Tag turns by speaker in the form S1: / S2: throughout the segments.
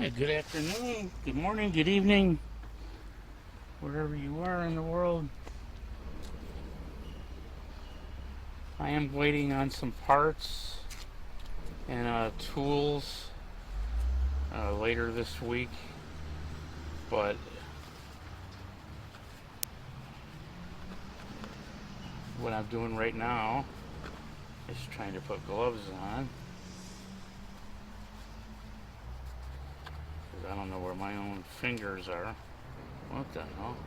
S1: Yeah, good afternoon, good morning, good evening, wherever you are in the world. I am waiting on some parts and tools later this week, but what I'm doing right now is trying to put gloves on, because I don't know where my own fingers are. What the hell?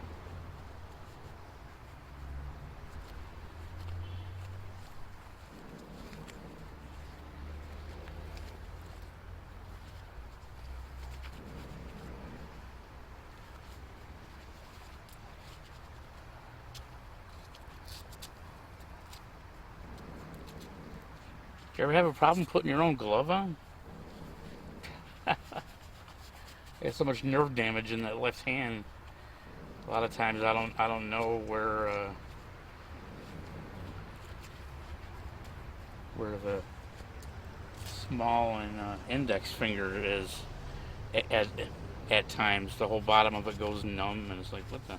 S1: You ever have a problem putting your own glove on? There's so much nerve damage in that left hand. A lot of times I don't know where the small and index finger is at, at times. The whole bottom of it goes numb, and it's like, what the?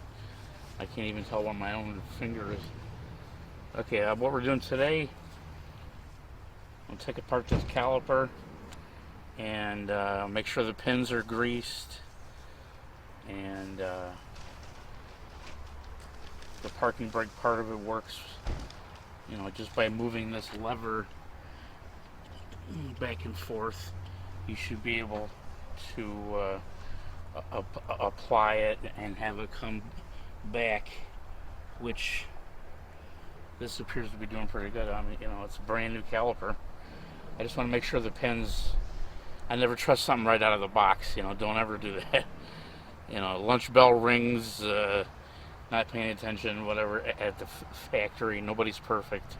S1: I can't even tell where my own finger is. Okay, what we're doing today, I'll take apart this caliper and make sure the pins are greased, and the parking brake part of it works, just by moving this lever back and forth. You should be able to apply it and have it come back, which this appears to be doing pretty good. I mean, it's a brand new caliper. I just want to make sure the pins, I never trust something right out of the box, don't ever do that. Lunch bell rings, not paying attention, whatever, at the factory. Nobody's perfect.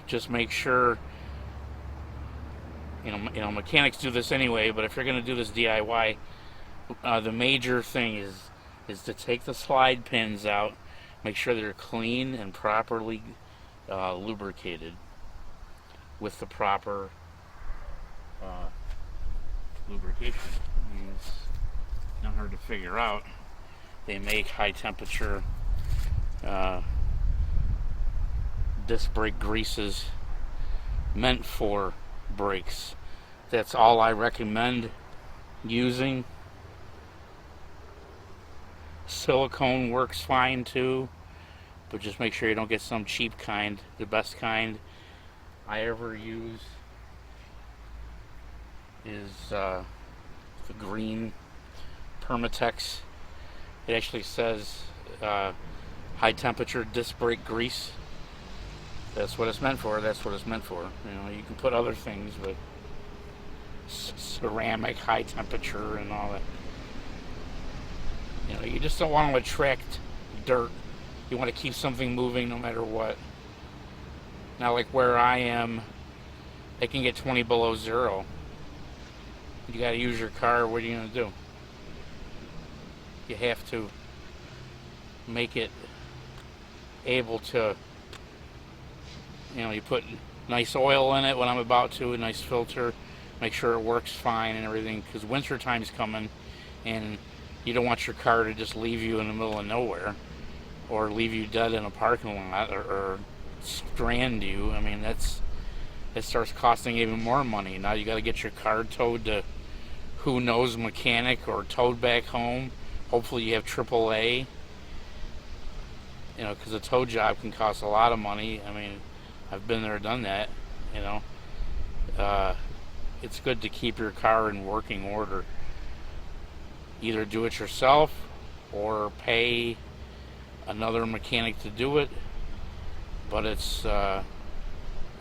S1: Just make sure, mechanics do this anyway, but if you're going to do this DIY, the major thing is to take the slide pins out, make sure they're clean and properly lubricated with the proper lubrication. I mean, it's not hard to figure out. They make high temperature disc brake greases meant for brakes. That's all I recommend using. Silicone works fine too, but just make sure you don't get some cheap kind. The best kind I ever use is the green Permatex. It actually says high temperature disc brake grease. That's what it's meant for. That's what it's meant for. You can put other things, but ceramic, high temperature, and all that. You just don't want to attract dirt. You want to keep something moving no matter what. Now, like where I am, it can get 20 below zero. You got to use your car. What are you going to do? You have to make it able to, you put nice oil in it when I'm about to, a nice filter, make sure it works fine and everything, because winter time's coming, and you don't want your car to just leave you in the middle of nowhere, or leave you dead in a parking lot, or strand you. I mean, it starts costing even more money. Now you got to get your car towed to who knows mechanic, or towed back home. Hopefully you have AAA, because a tow job can cost a lot of money. I mean, I've been there, done that. It's good to keep your car in working order. Either do it yourself or pay another mechanic to do it. But it's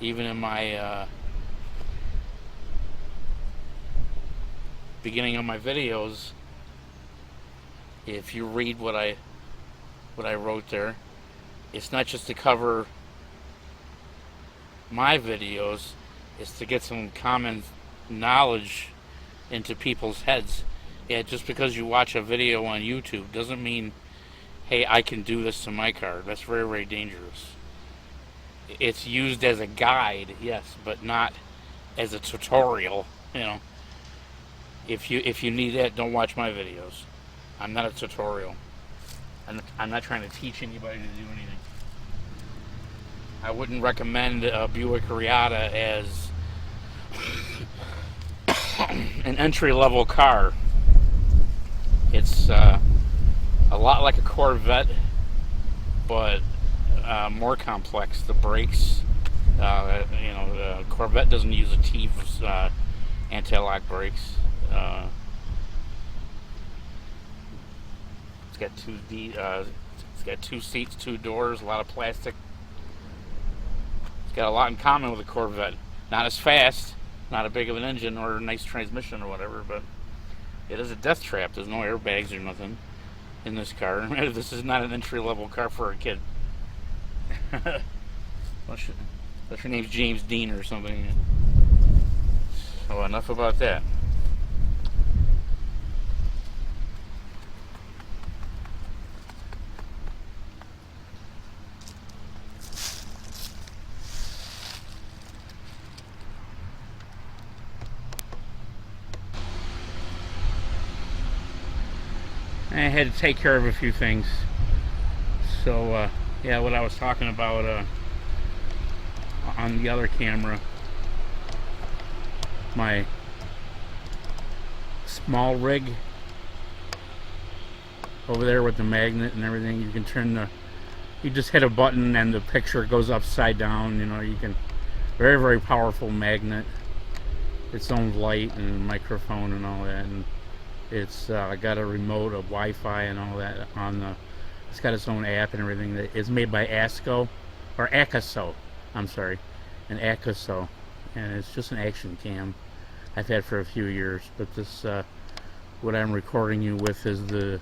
S1: even in my beginning of my videos, if you read what I wrote there, it's not just to cover my videos, it's to get some common knowledge into people's heads. Yeah, just because you watch a video on YouTube doesn't mean, hey, I can do this to my car. That's very, very dangerous. It's used as a guide, yes, but not as a tutorial. If you need that, don't watch my videos. I'm not a tutorial. I'm not trying to teach anybody to do anything. I wouldn't recommend a Buick Riata as an entry-level car. It's a lot like a Corvette, but more complex. The brakes, Corvette doesn't use a Teeves anti-lock brakes. It's got two seats, two doors, a lot of plastic. It's got a lot in common with a Corvette. Not as fast, not a big of an engine or a nice transmission or whatever, but it is a death trap. There's no airbags or nothing in this car. This is not an entry-level car for a kid. Unless your name's James Dean or something. So enough about that. I had to take care of a few things. So, yeah, what I was talking about on the other camera, my small rig over there with the magnet and everything. You can you just hit a button and the picture goes upside down. You can, very, very powerful magnet. Its own light and microphone and all that. And it's got a remote, a Wi-Fi and all that it's got its own app and everything. It's made by Akaso, I'm sorry, an Akaso, and it's just an action cam I've had for a few years. But this, what I'm recording you with is the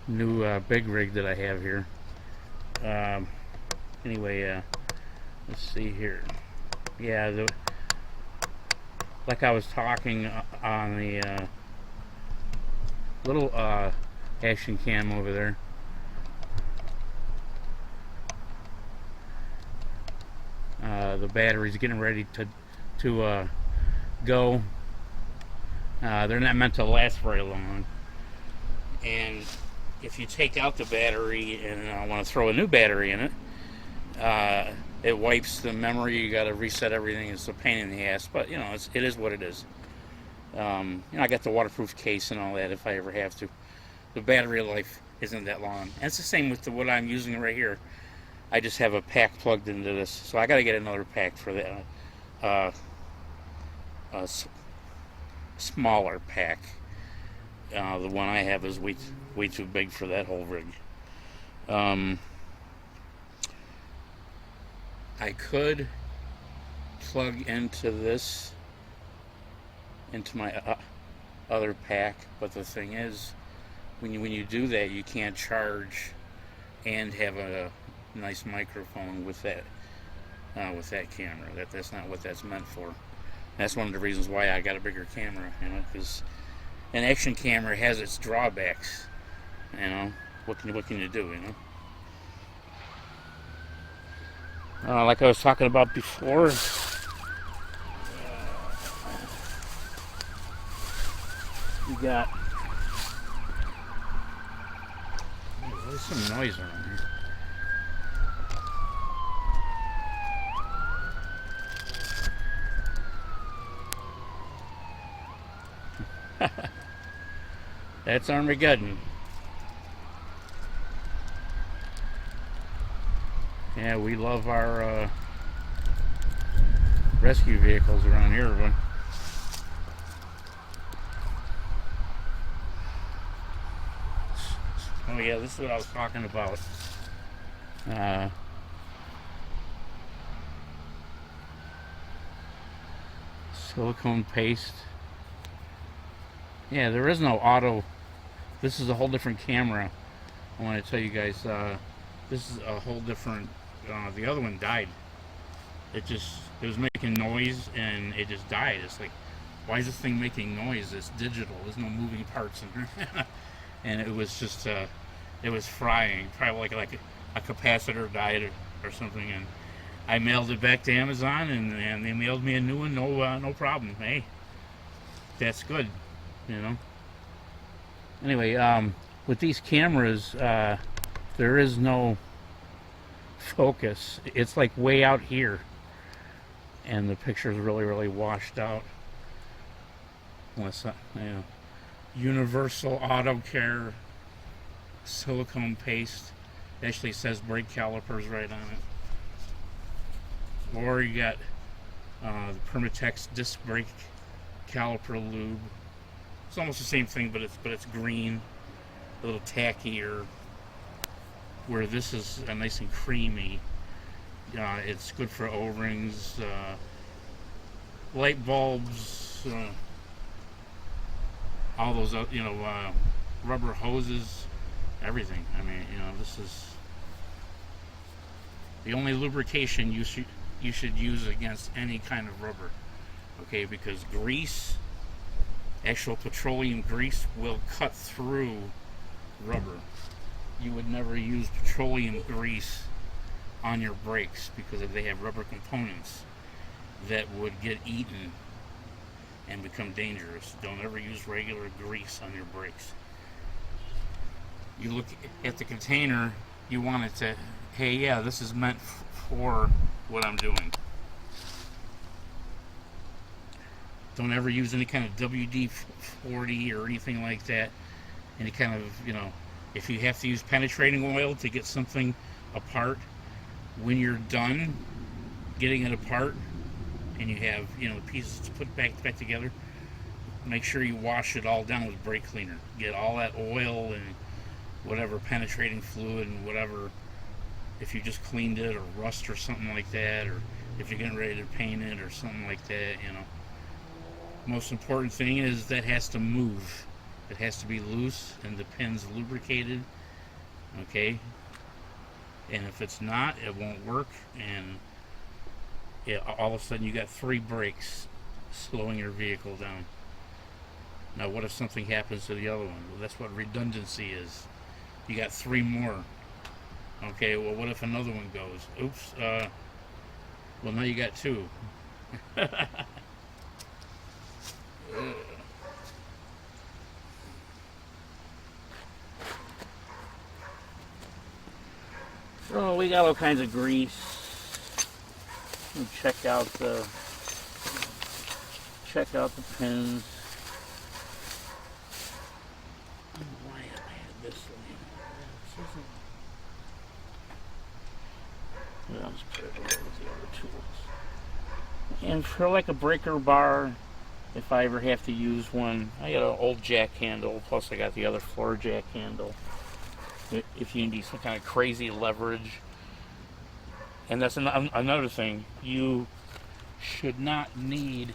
S1: new big rig that I have here. Anyway, let's see here. Yeah, like I was talking on the little action cam over there. The battery's getting ready to go. They're not meant to last very long. And if you take out the battery and want to throw a new battery in it, it wipes the memory. You got to reset everything. It's a pain in the ass, but it is what it is. I got the waterproof case and all that if I ever have to. The battery life isn't that long, and it's the same with what I'm using right here. I just have a pack plugged into this, so I got to get another pack for that. Smaller pack. The one I have is way too big for that whole rig. I could plug into my other pack, but the thing is, when you do that, you can't charge and have a nice microphone with that camera. That's not what that's meant for. That's one of the reasons why I got a bigger camera, because an action camera has its drawbacks. What can you do? Like I was talking about before. You got. There's some noise around here. That's Armageddon. Yeah, we love our rescue vehicles around here. But oh yeah, this is what I was talking about. Silicone paste. Yeah, there is no auto. This is a whole different camera. I want to tell you guys, this is a whole different, the other one died. It was making noise and it just died. It's like, why is this thing making noise? It's digital. There's no moving parts in here. And it was just, it was frying. Probably like a capacitor died or something. And I mailed it back to Amazon, and they mailed me a new one. No problem. Hey, that's good. You know. Anyway, with these cameras, there is no focus. It's like way out here, and the picture is really washed out. Unless Universal Auto Care silicone paste. Actually says brake calipers right on it. Or you got the Permatex disc brake caliper lube. It's almost the same thing, but it's green, a little tackier. Where this is nice and creamy. It's good for O-rings, light bulbs, all those rubber hoses, everything. I mean, this is the only lubrication you should use against any kind of rubber. Okay, because grease, actual petroleum grease, will cut through rubber. You would never use petroleum grease on your brakes because if they have rubber components that would get eaten and become dangerous. Don't ever use regular grease on your brakes. You look at the container, you want it to, hey, yeah, this is meant for what I'm doing. Don't ever use any kind of WD-40 or anything like that. Any kind of, if you have to use penetrating oil to get something apart, when you're done getting it apart and you have, the pieces to put back together, make sure you wash it all down with brake cleaner. Get all that oil and whatever penetrating fluid and whatever, if you just cleaned it or rust or something like that, or if you're getting ready to paint it or something like that, Most important thing is that has to move. It has to be loose and the pin's lubricated, okay? And if it's not, it won't work, and all of a sudden you got 3 brakes slowing your vehicle down. Now what if something happens to the other one? Well, that's what redundancy is. You got 3 more. Okay, well what if another one goes? Oops, well now you got 2. So we got all kinds of grease. And check out the pins. I don't know why I had this one. I'll just put it over with the other tools. And for like a breaker bar, if I ever have to use one, I got an old jack handle, plus I got the other floor jack handle. If you need some kind of crazy leverage. And that's another thing. You should not need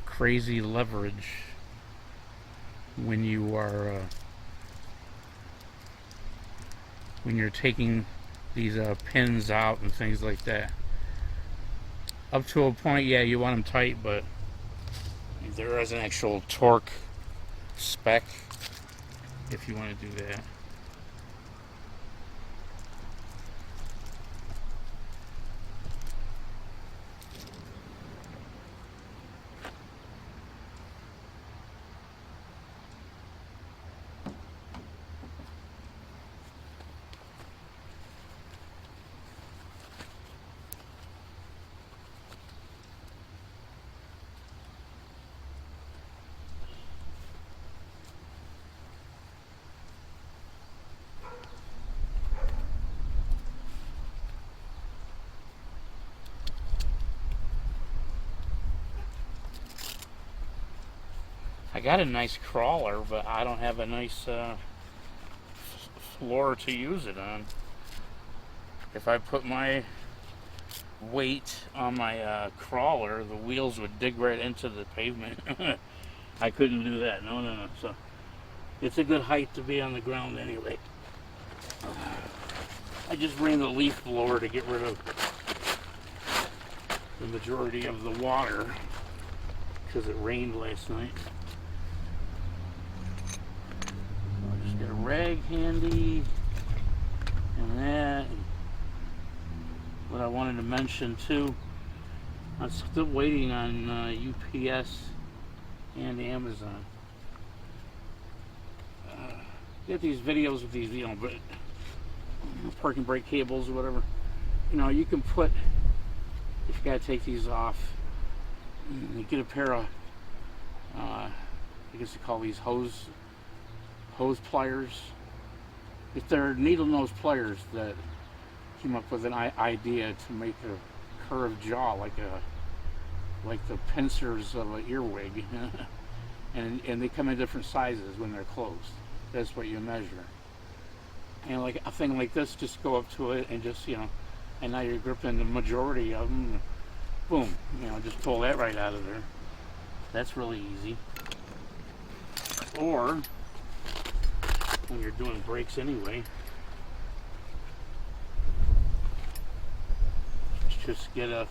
S1: crazy leverage when you are when you're taking these pins out and things like that. Up to a point, yeah, you want them tight, but there is an actual torque spec if you want to do that. I got a nice crawler, but I don't have a nice floor to use it on. If I put my weight on my crawler, the wheels would dig right into the pavement. I couldn't do that. No. So it's a good height to be on the ground anyway. I just ran the leaf blower to get rid of the majority of the water because it rained last night. I'll just get a rag handy and that. What I wanted to mention too, I'm still waiting on UPS and Amazon. Get these videos with these, but parking brake cables or whatever. You can put, if you gotta take these off, you get a pair of, I guess you call these hose pliers. If they're needle nose pliers that came up with an idea to make a curved jaw like the pincers of an earwig, and they come in different sizes when they're closed. That's what you measure. And like a thing like this, just go up to it and just and now you're gripping the majority of them. Boom, just pull that right out of there. That's really easy. Or when you're doing brakes anyway, just get a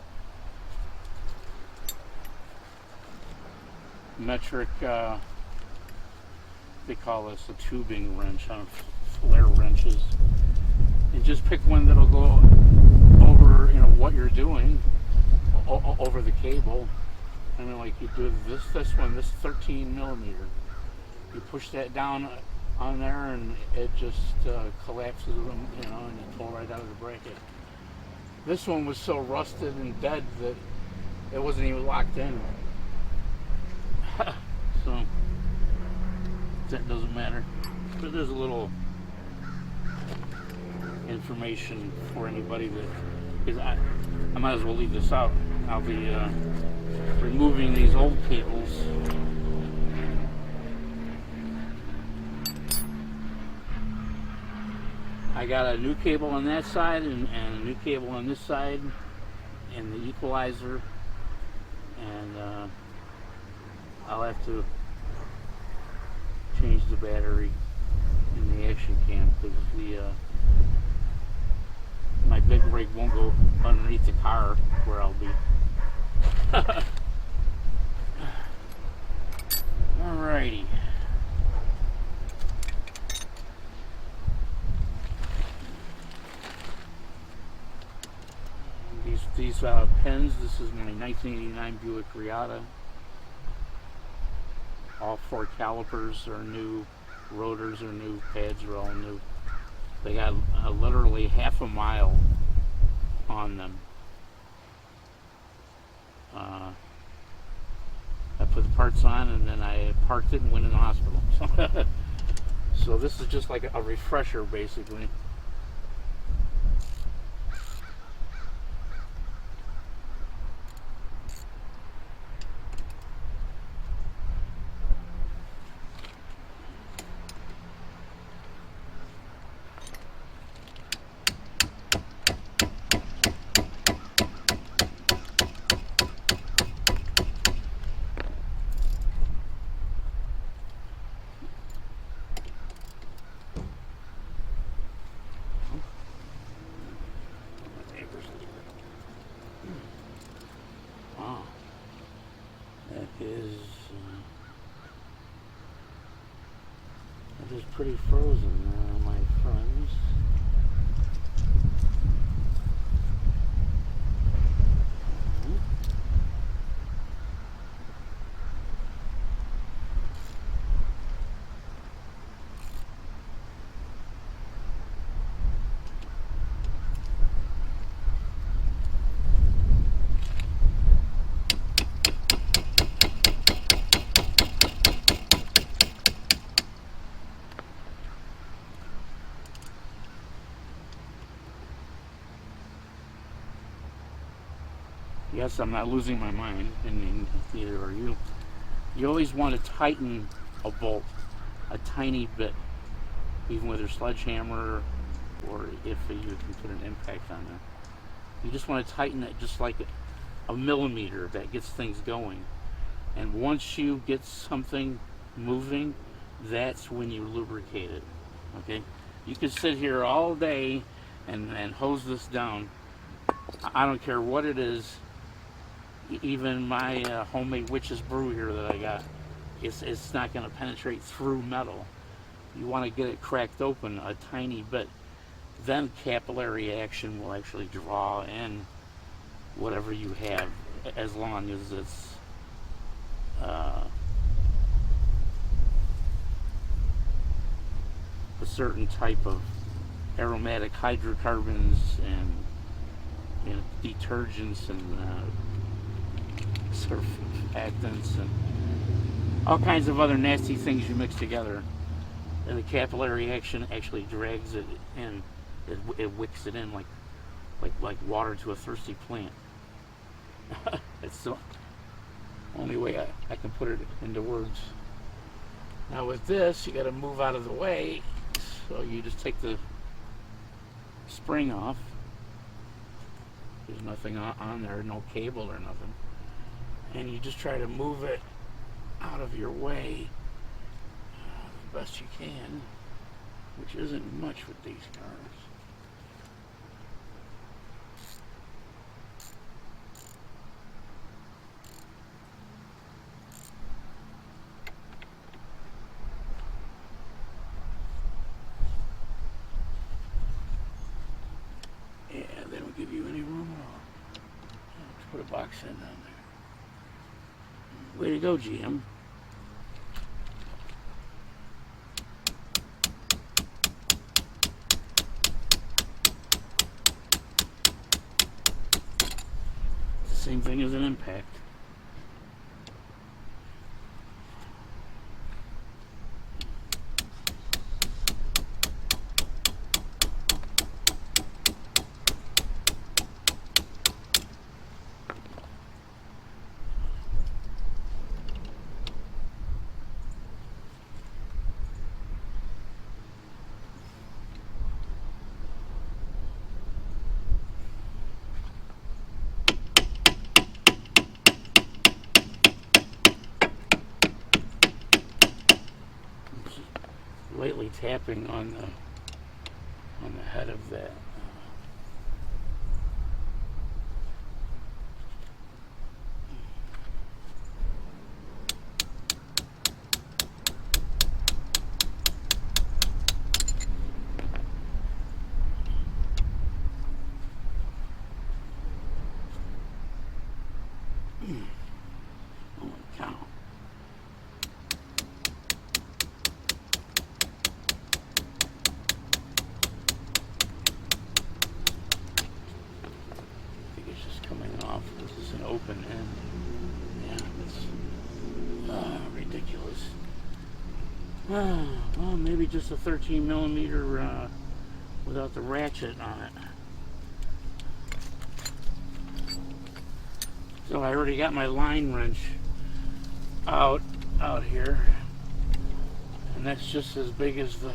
S1: metric, they call this a tubing wrench, on flare wrenches, and just pick one that'll go over what you're doing, over the cable. Like you do this one, this 13 millimeter, you push that down on there and it just collapses them, and you pull right out of the bracket. This one was so rusted and dead that it wasn't even locked in. So that doesn't matter. But there's a little information for anybody that, because I might as well leave this out. I'll be removing these old cables. I got a new cable on that side and a new cable on this side, and the equalizer, and I'll have to change the battery in the action cam because my big rig won't go underneath the car where I'll be. Alrighty. These pens, this is my 1989 Buick Reatta. All 4 calipers are new, rotors are new, pads are all new. They got literally half a mile on them. I put the parts on and then I parked it and went in the hospital. So this is just like a refresher basically. That is pretty frozen, my friends. Yes, I'm not losing my mind, and neither are you. You always want to tighten a bolt a tiny bit, even with your sledgehammer, or if you can put an impact on there. You just want to tighten it just like a millimeter. That gets things going. And once you get something moving, that's when you lubricate it. Okay? You can sit here all day and hose this down. I don't care what it is. Even my homemade witch's brew here that I got, it's not going to penetrate through metal. You want to get it cracked open a tiny bit. Then capillary action will actually draw in whatever you have, as long as it's a certain type of aromatic hydrocarbons and detergents and surfactants and all kinds of other nasty things you mix together. And the capillary action actually drags it in. It wicks it in like water to a thirsty plant. It's the only way I can put it into words. Now with this, you got to move out of the way. So you just take the spring off. There's nothing on there, no cable or nothing. And you just try to move it out of your way the best you can, which isn't much with these cars. Yeah, they don't give you any room at all. Let's put a box in down there. Way to go, GM. Same thing as an impact. Lightly tapping on the head of that. Holy cow. This is an open end. Yeah, it's ridiculous. Well, maybe just a 13 millimeter without the ratchet on it. So I already got my line wrench out here, and that's just as big as the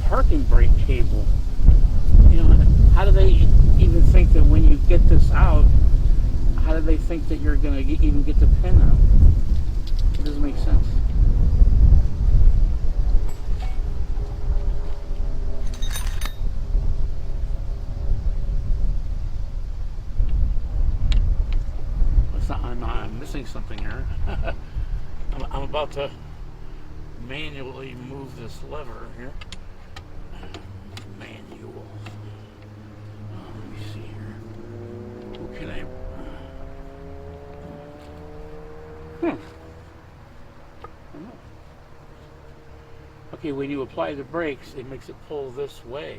S1: parking brake cable. You know, how do they even think that when you get this out, how do they think that you're going to even get the pin out? It doesn't make sense. I'm missing something here. I'm about to manually move this lever here. Manual. Let me see here. Who can I? Okay, when you apply the brakes, it makes it pull this way.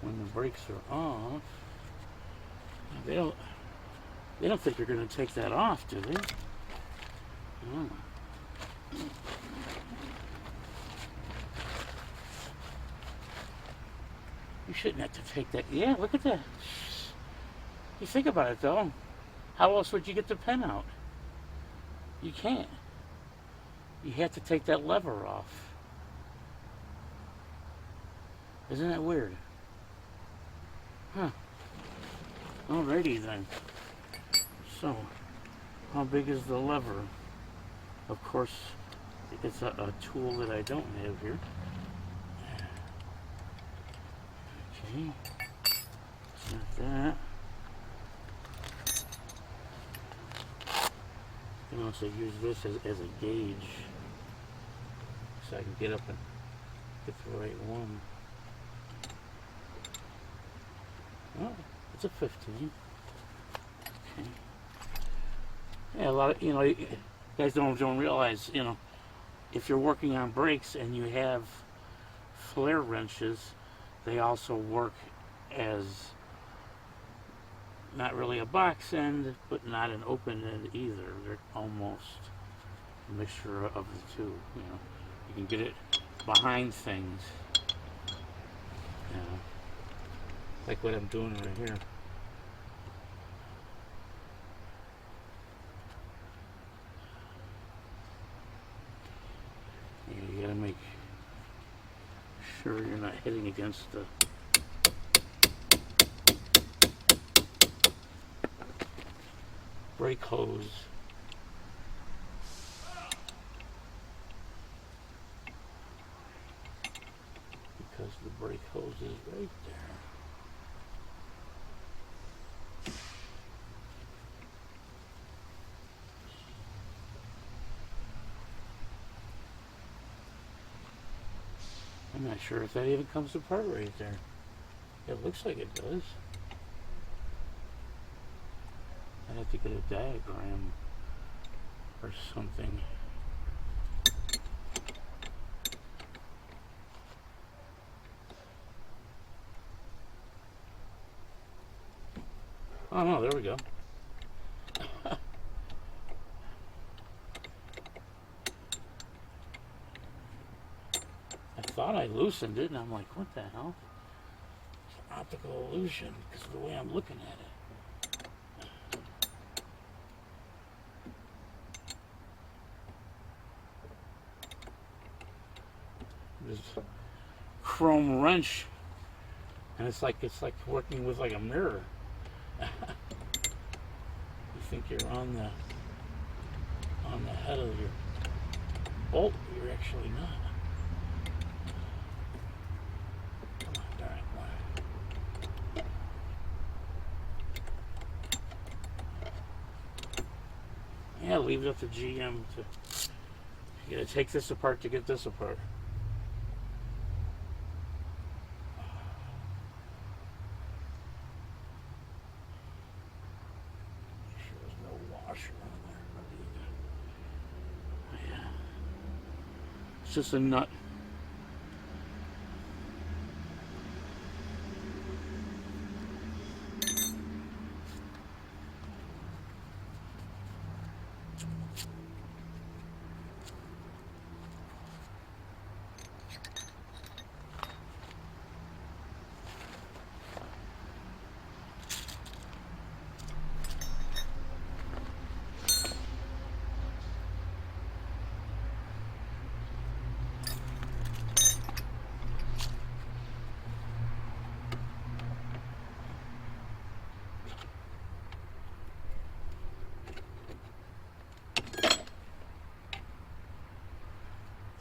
S1: When the brakes are off, they don't think you're going to take that off, do they? Oh. You shouldn't have to take that. Yeah, look at that. You think about it, though. How else would you get the pin out? You can't. You have to take that lever off. Isn't that weird? Huh. Alrighty then. So, How big is the lever? Of course, it's a tool that I don't have here. Okay, it's not that. You can also use this as a gauge, so I can get up and get the right one. Oh, it's a 15. Okay. Yeah, a lot of, you guys don't realize, if you're working on brakes and you have flare wrenches, they also work as not really a box end, but not an open end either. They're almost a mixture of the two. You can get it behind things, like what I'm doing right here. You gotta make sure you're not hitting against the brake hose. Because the brake hose is right there. I'm not sure if that even comes apart right there. It looks like it does. I'd have to get a diagram or something. Oh no, there we go. I thought I loosened it, and I'm like, what the hell? It's an optical illusion because of the way I'm looking at it. This chrome wrench, and it's like working with like a mirror. You think you're on the head of your bolt, but you're actually not. Come on, darn it. Yeah, leave it up to GM to. You gotta take this apart to get this apart. It's just a nut.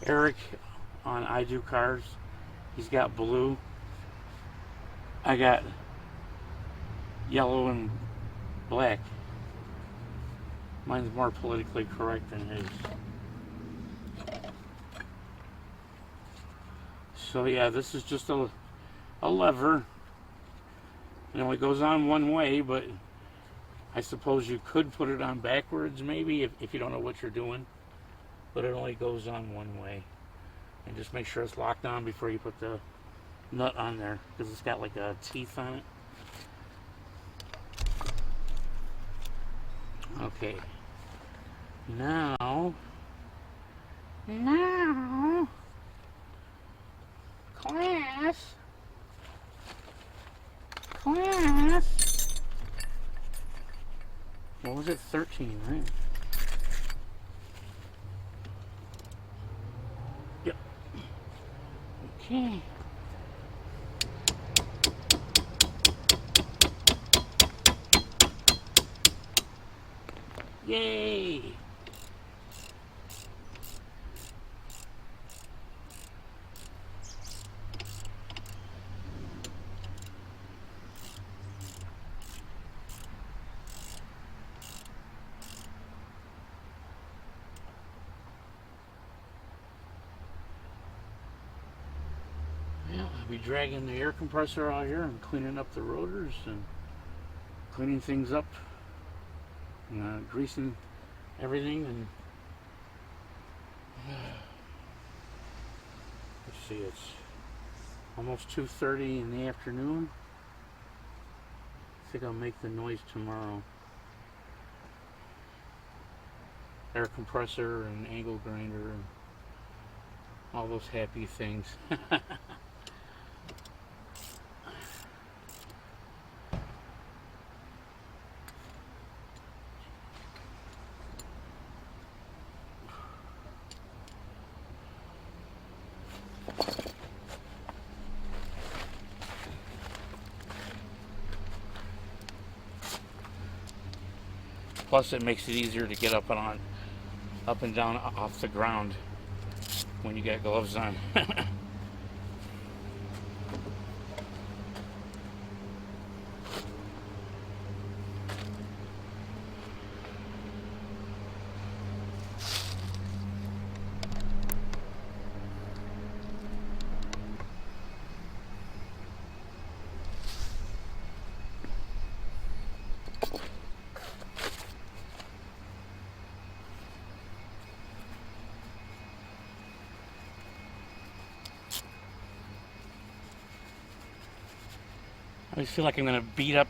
S1: Eric on I Do Cars, he's got blue. I got yellow and black. Mine's more politically correct than his. So yeah, this is just a lever. It only goes on one way, but I suppose you could put it on backwards maybe if you don't know what you're doing. But it only goes on one way. And just make sure it's locked on before you put the nut on there, because it's got like a teeth on it. Okay. Now, class, what was it, 13, right? Yep. Okay. Yay! Yeah, I'll be dragging the air compressor out here and cleaning up the rotors and cleaning things up and greasing everything. And let's see, it's almost 2:30 in the afternoon. I think I'll make the noise tomorrow. Air compressor and angle grinder and all those happy things. Plus, it makes it easier to get up and down off the ground when you got gloves on. I always feel like I'm gonna beat up.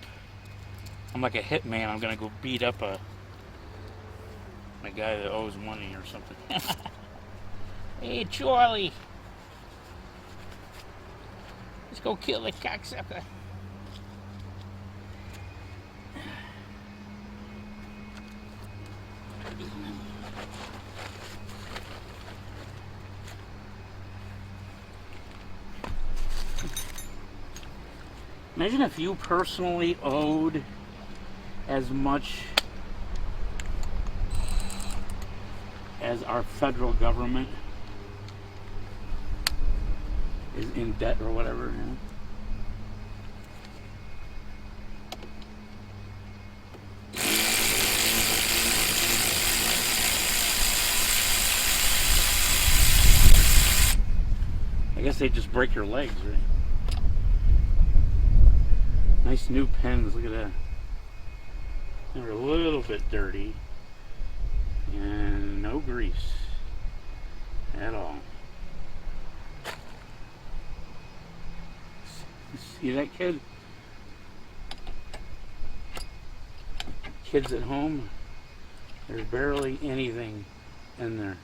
S1: I'm like a hitman. I'm gonna go beat up a guy that owes money or something. Hey, Charlie, let's go kill the cocksucker. Imagine if you personally owed as much as our federal government is in debt or whatever. You know? I guess they just break your legs, right? Nice new pens, look at that. They're a little bit dirty and no grease at all. See that, kid? Kids at home, there's barely anything in there.